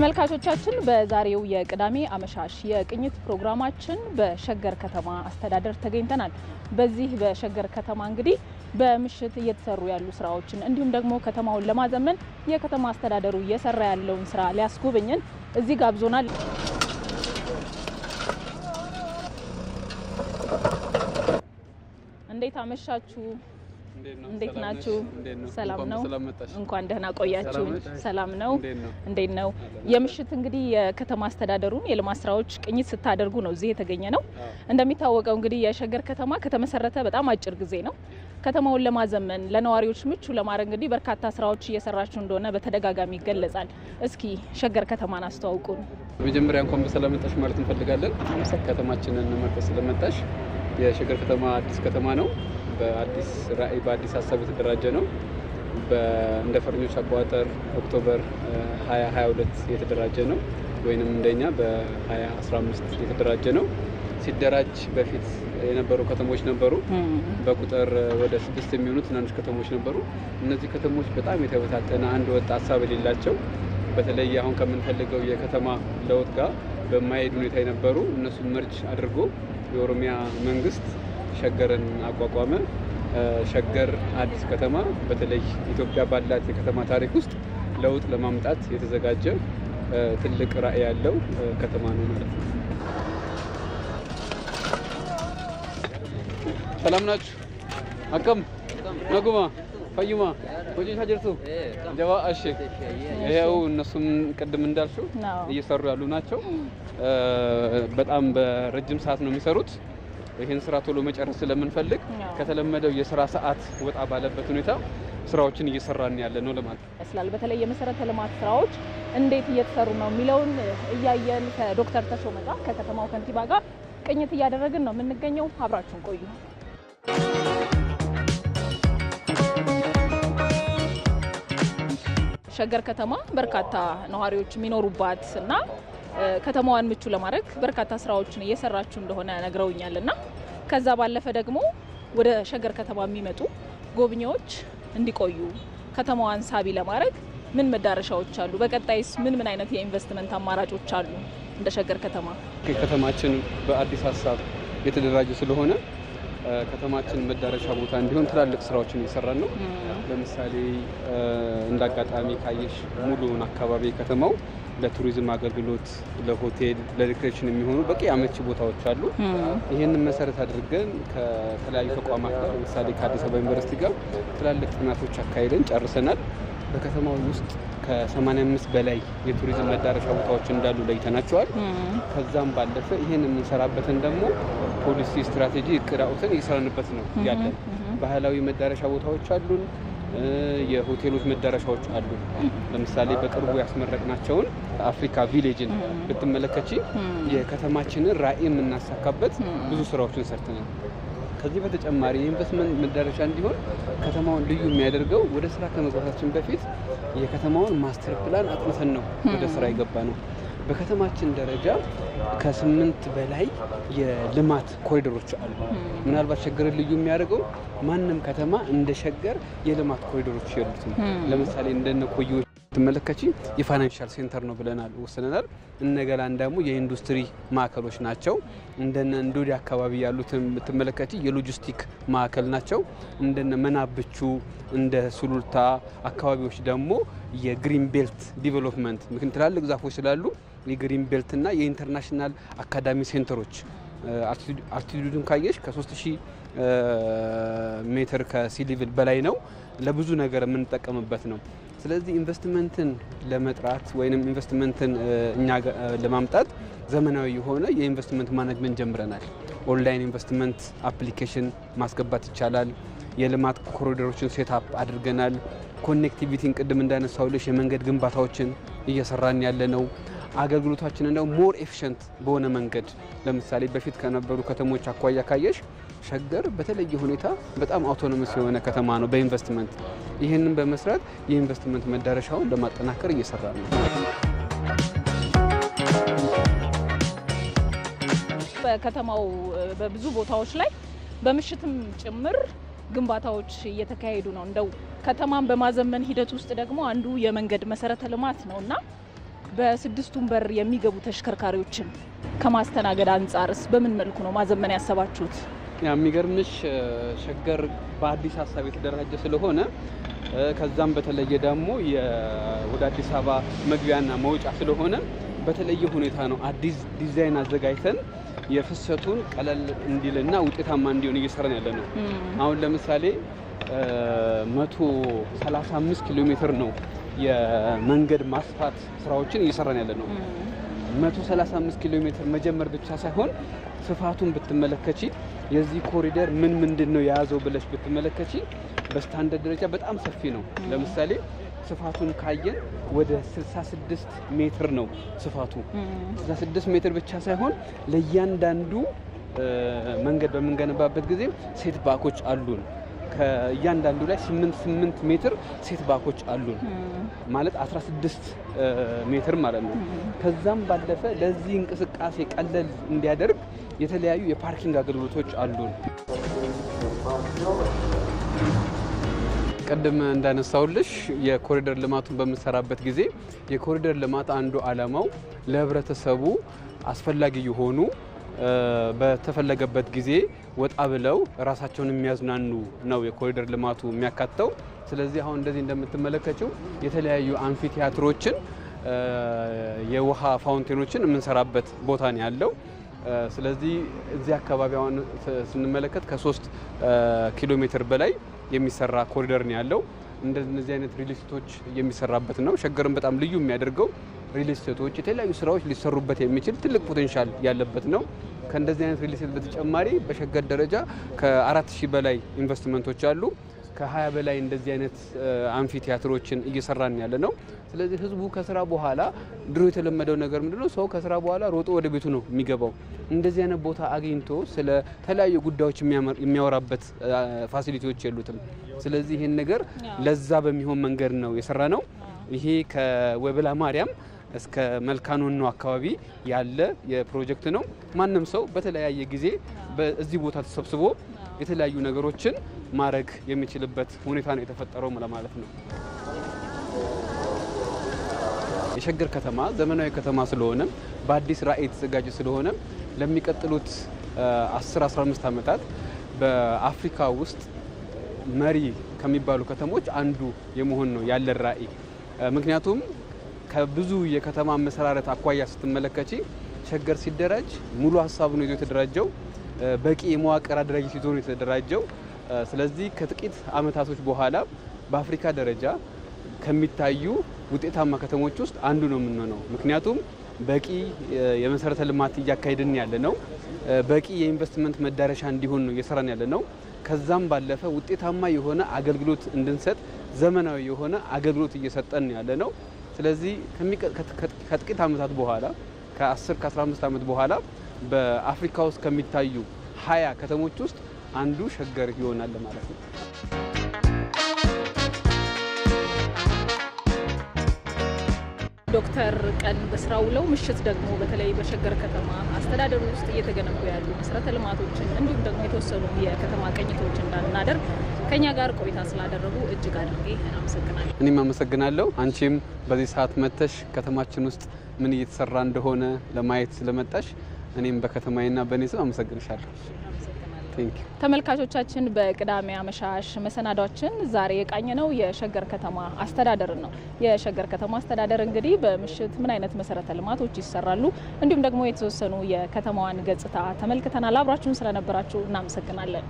ተመልካቾቻችን በዛሬው የቅዳሜ አመሻሽ የቅኝት ፕሮግራማችን በሸገር ከተማ አስተዳደር ተገኝተናል። በዚህ በሸገር ከተማ እንግዲህ በምሽት እየተሰሩ ያሉ ስራዎችን እንዲሁም ደግሞ ከተማውን ለማዘመን የከተማ አስተዳደሩ እየሰራ ያለውን ስራ ሊያስጎበኘን እዚህ ጋብዞናል። እንዴት አመሻችሁ? እንዴት ናችሁ? ሰላም ነው? እንኳን ደህና ቆያችሁ። ሰላም ነው? እንዴት ነው? የምሽት እንግዲህ የከተማ አስተዳደሩን የልማት ስራዎች ቅኝት ስታደርጉ ነው እዚህ የተገኘ ነው። እንደሚታወቀው እንግዲህ የሸገር ከተማ ከተመሰረተ በጣም አጭር ጊዜ ነው። ከተማውን ለማዘመን ለነዋሪዎች ምቹ ለማድረግ እንግዲህ በርካታ ስራዎች እየሰራችሁ እንደሆነ በተደጋጋሚ ይገለጻል። እስኪ ሸገር ከተማን አስተዋውቁን። መጀመሪያ እንኳን በሰላም መጣሽ ማለት እንፈልጋለን። ከተማችንን መርጠሽ ስለመጣሽ። የሸገር ከተማ አዲስ ከተማ ነው። በአዲስ ራዕይ በአዲስ ሀሳብ የተደራጀ ነው። እንደ ፈረንጆች አቆጣጠር ኦክቶበር 2022 የተደራጀ ነው፣ ወይንም እንደኛ በ2015 የተደራጀ ነው። ሲደራጅ በፊት የነበሩ ከተሞች ነበሩ። በቁጥር ወደ 6 የሚሆኑ ትናንሽ ከተሞች ነበሩ። እነዚህ ከተሞች በጣም የተበታተነ አንድ ወጥ ሀሳብ የሌላቸው፣ በተለይ አሁን ከምንፈልገው የከተማ ለውጥ ጋር በማይሄድ ሁኔታ የነበሩ እነሱን መርጅ አድርጎ የኦሮሚያ መንግስት ሸገርን አቋቋመ። ሸገር አዲስ ከተማ በተለይ ኢትዮጵያ ባላት የከተማ ታሪክ ውስጥ ለውጥ ለማምጣት የተዘጋጀ ትልቅ ራዕይ ያለው ከተማ ነው ማለት ነው። ሰላም ናችሁ? አቀም ነጉማ ፈዩማ ወጂ ሻጀርቱ ጀባ እሺ። ይሄው እነሱም ቅድም እንዳልሽው እየሰሩ ያሉ ናቸው። በጣም በረጅም ሰዓት ነው የሚሰሩት። ይሄን ስራ ቶሎ መጨረስ ስለምንፈልግ ከተለመደው የስራ ሰዓት ወጣ ባለበት ሁኔታ ስራዎችን እየሰራን ያለ ነው ለማለት ይመስላል። በተለይ የመሰረተ ልማት ስራዎች እንዴት እየተሰሩ ነው የሚለውን እያየን ከዶክተር ተሾመ ጋር ከከተማው ከንቲባ ጋር ቅኝት እያደረግን ነው የምንገኘው። አብራችሁን ቆዩ። ሸገር ከተማ በርካታ ነዋሪዎች የሚኖሩባት እና ከተማዋን ምቹ ለማድረግ በርካታ ስራዎችን እየሰራችሁ እንደሆነ ነግረውኛልና ከዛ ባለፈ ደግሞ ወደ ሸገር ከተማ የሚመጡ ጎብኚዎች እንዲቆዩ ከተማዋን ሳቢ ለማድረግ ምን መዳረሻዎች አሉ? በቀጣይስ ምን አይነት የኢንቨስትመንት አማራጮች አሉ? እንደ ሸገር ከተማ ከተማችን በአዲስ ሀሳብ የተደራጀ ስለሆነ ከተማችን መዳረሻ ቦታ እንዲሆን ትላልቅ ስራዎችን እየሰራን ነው። ለምሳሌ እንዳጋጣሚ ካየሽ ሙሉውን አካባቢ ከተማው ለቱሪዝም አገልግሎት፣ ለሆቴል፣ ለሪክሬሽን የሚሆኑ በቂ አመቺ ቦታዎች አሉ። ይህንን መሰረት አድርገን ከተለያዩ ተቋማት ጋር ለምሳሌ ከአዲስ አበባ ዩኒቨርሲቲ ጋር ትላልቅ ጥናቶች አካሂደን ጨርሰናል። በከተማው ውስጥ ከ85 በላይ የቱሪዝም መዳረሻ ቦታዎች እንዳሉ ለይተናቸዋል። ከዛም ባለፈ ይህን የምንሰራበትን ደግሞ ፖሊሲ፣ ስትራቴጂ፣ እቅድ አውጥተን እየሰራንበት ነው ያለን። ባህላዊ መዳረሻ ቦታዎች አሉን። የሆቴሎች መዳረሻዎች አሉ። ለምሳሌ በቅርቡ ያስመረቅናቸውን አፍሪካ ቪሌጅን ብትመለከቺ የከተማችንን ራዕይ የምናሳካበት ብዙ ስራዎችን ሰርተናል። ከዚህ በተጨማሪ የኢንቨስትመንት መዳረሻ እንዲሆን ከተማውን ልዩ የሚያደርገው ወደ ስራ ከመግባታችን በፊት የከተማውን ማስተር ፕላን አጥንተን ነው ወደ ስራ የገባ ነው። በከተማችን ደረጃ ከ8 በላይ የልማት ኮሪደሮች አሉ። ምናልባት ሸገርን ልዩ የሚያደርገው ማንም ከተማ እንደ ሸገር የልማት ኮሪደሮች የሉትም። ለምሳሌ እንደነ ኮዮ ትመለከቺ የፋይናንሻል ሴንተር ነው ብለናል ወስነናል። እነገላን ደግሞ የኢንዱስትሪ ማዕከሎች ናቸው። እንደነ እንዶዲ አካባቢ ያሉትን ትመለከቺ የሎጂስቲክ ማዕከል ናቸው። እንደነ መናብቹ እንደ ሱሉልታ አካባቢዎች ደግሞ የግሪን ቤልት ዲቨሎፕመንት ምክንያት ትላልቅ ዛፎች ስላሉ የግሪን ቤልት እና የኢንተርናሽናል አካዳሚ ሴንተሮች አልቲቱዱን ካየሽ ከ3000 ሜትር ከሲ ሌቭል በላይ ነው። ለብዙ ነገር የምንጠቀምበት ነው። ስለዚህ ኢንቨስትመንትን ለመጥራት ወይንም ኢንቨስትመንትን እኛ ለማምጣት ዘመናዊ የሆነ የኢንቨስትመንት ማኔጅመንት ጀምረናል። ኦንላይን ኢንቨስትመንት አፕሊኬሽን ማስገባት ይቻላል። የልማት ኮሪደሮችን ሴትአፕ አድርገናል። ኮኔክቲቪቲን ቅድም እንዳነሳውልሽ የመንገድ ግንባታዎችን እየሰራን ያለ ነው። አገልግሎታችንን ደግሞ ሞር ኤፊሽንት በሆነ መንገድ ለምሳሌ በፊት ከነበሩ ከተሞች አኳያ ካየሽ ሸገር በተለየ ሁኔታ በጣም አውቶኖመስ የሆነ ከተማ ነው በኢንቨስትመንት። ይህንን በመስራት የኢንቨስትመንት መዳረሻውን ለማጠናከር እየሰራ ነው። በከተማው በብዙ ቦታዎች ላይ በምሽትም ጭምር ግንባታዎች እየተካሄዱ ነው። እንደው ከተማን በማዘመን ሂደት ውስጥ ደግሞ አንዱ የመንገድ መሰረተ ልማት ነውና በስድስቱም በር የሚገቡ ተሽከርካሪዎችን ከማስተናገድ አንጻርስ በምን መልኩ ነው ማዘመን ያሰባችሁት? የሚገርምሽ ሸገር በአዲስ ሀሳብ የተደራጀ ስለሆነ ከዛም በተለየ ደግሞ ወደ አዲስ አበባ መግቢያና መውጫ ስለሆነ በተለየ ሁኔታ ነው አዲስ ዲዛይን አዘጋጅተን የፍሰቱን ቀለል እንዲልና ውጤታማ እንዲሆን እየሰራን ያለ ነው። አሁን ለምሳሌ 135 ኪሎ ሜትር ነው የመንገድ ማስፋት ስራዎችን እየሰራን ያለ ነው። 135 ኪሎ ሜትር መጀመር ብቻ ሳይሆን ስፋቱን ብትመለከቺ የዚህ ኮሪደር ምንድነው የያዘው ብለሽ ብትመለከቺ በስታንዳርድ ደረጃ በጣም ሰፊ ነው። ለምሳሌ ስፋቱን ካየን ወደ 66 ሜትር ነው ስፋቱ። 66 ሜትር ብቻ ሳይሆን ለእያንዳንዱ መንገድ በምንገነባበት ጊዜ ሴት ባኮች አሉን። ከእያንዳንዱ ላይ 8 ሜትር ሴት ባኮች አሉን ማለት 16 ሜትር ማለት ነው። ከዛም ባለፈ ለዚህ እንቅስቃሴ ቀለል እንዲያደርግ የተለያዩ የፓርኪንግ አገልግሎቶች አሉን። ቀደም እንዳነሳውልሽ የኮሪደር ልማቱን በምንሰራበት ጊዜ የኮሪደር ልማት አንዱ ዓላማው ለህብረተሰቡ አስፈላጊ የሆኑ በተፈለገበት ጊዜ ወጣ ብለው ራሳቸውን የሚያዝናኑ ነው የኮሪደር ልማቱ የሚያካተው። ስለዚህ አሁን እንደዚህ እንደምትመለከቱው የተለያዩ አምፊ ቲያትሮችን፣ የውሃ ፋውንቴኖችን የምንሰራበት ቦታ ነው ያለው። ስለዚህ እዚህ አካባቢ አሁን ስንመለከት ከ3 ኪሎ ሜትር በላይ የሚሰራ ኮሪደር ነው ያለው። እንደዚህ አይነት ሪል ስቴቶች የሚሰራበት ነው። ሸገርን በጣም ልዩ የሚያደርገው ሪል ስቴቶች የተለያዩ ስራዎች ሊሰሩበት የሚችል ትልቅ ፖቴንሻል ያለበት ነው። ከእንደዚህ አይነት ሪል ስቴት በተጨማሪ በሸገር ደረጃ ከ4000 በላይ ኢንቨስትመንቶች አሉ። ከ20 በላይ እንደዚህ አይነት አምፊ ቲያትሮችን እየሰራን ያለ ነው። ስለዚህ ህዝቡ ከስራ በኋላ ድሮ የተለመደው ነገር ምንድነው? ሰው ከስራ በኋላ ሮጦ ወደ ቤቱ ነው የሚገባው። እንደዚህ አይነት ቦታ አግኝቶ ስለ ተለያዩ ጉዳዮች የሚያወራበት ፋሲሊቲዎች የሉትም። ስለዚህ ይሄን ነገር ለዛ በሚሆን መንገድ ነው የሰራ ነው። ይሄ ከወበላ ማርያም እስከ መልካኖኖ አካባቢ ያለ የፕሮጀክት ነው። ማንም ሰው በተለያየ ጊዜ በዚህ ቦታ ተሰብስቦ የተለያዩ ነገሮችን ማድረግ የሚችልበት ሁኔታ ነው የተፈጠረው ለማለት ነው። የሸገር ከተማ ዘመናዊ ከተማ ስለሆነ በአዲስ ራዕይ የተዘጋጀ ስለሆነ ለሚቀጥሉት 10-15 ዓመታት በአፍሪካ ውስጥ መሪ ከሚባሉ ከተሞች አንዱ የመሆን ነው ያለን ራዕይ። ምክንያቱም ከብዙ የከተማ መሰራረት አኳያ ስትመለከቺ ሸገር ሲደራጅ ሙሉ ሀሳቡን ይዞ የተደራጀው በቂ የመዋቅር አደረጃጀት ይዞ ነው የተደራጀው። ስለዚህ ከጥቂት አመታቶች በኋላ በአፍሪካ ደረጃ ከሚታዩ ውጤታማ ከተሞች ውስጥ አንዱ ነው የምንሆነው። ምክንያቱም በቂ የመሰረተ ልማት እያካሄድን ያለ ነው። በቂ የኢንቨስትመንት መዳረሻ እንዲሆን ነው እየሰራን ያለ ነው። ከዛም ባለፈ ውጤታማ የሆነ አገልግሎት እንድንሰጥ ዘመናዊ የሆነ አገልግሎት እየሰጠን ያለ ነው። ስለዚህ ከጥቂት አመታት በኋላ ከ10-15 ዓመት በኋላ በአፍሪካ ውስጥ ከሚታዩ 20 ከተሞች ውስጥ አንዱ ሸገር ይሆናል ማለት ነው። ዶክተር ቀን በስራ ውለው ምሽት ደግሞ በተለይ በሸገር ከተማ አስተዳደሩ ውስጥ እየተገነቡ ያሉ መሰረተ ልማቶችን እንዲሁም ደግሞ የተወሰኑ የከተማ ቅኝቶችን እንዳናደርግ ከኛ ጋር ቆይታ ስላደረጉ እጅግ አድርጌ አመሰግናለሁ። እኔም አመሰግናለሁ። አንቺም በዚህ ሰዓት መተሽ ከተማችን ውስጥ ምን እየተሰራ እንደሆነ ለማየት ስለመጣሽ እኔም በከተማዬና በእኔ ስም አመሰግንሻለሁ። ተመልካቾቻችን በቅዳሜ አመሻሽ መሰናዷችን ዛሬ የቃኘነው የሸገር ከተማ አስተዳደር ነው። የሸገር ከተማ አስተዳደር እንግዲህ በምሽት ምን አይነት መሰረተ ልማቶች ይሰራሉ እንዲሁም ደግሞ የተወሰኑ የከተማዋን ገጽታ ተመልክተናል። አብራችሁን ስለነበራችሁ እናመሰግናለን።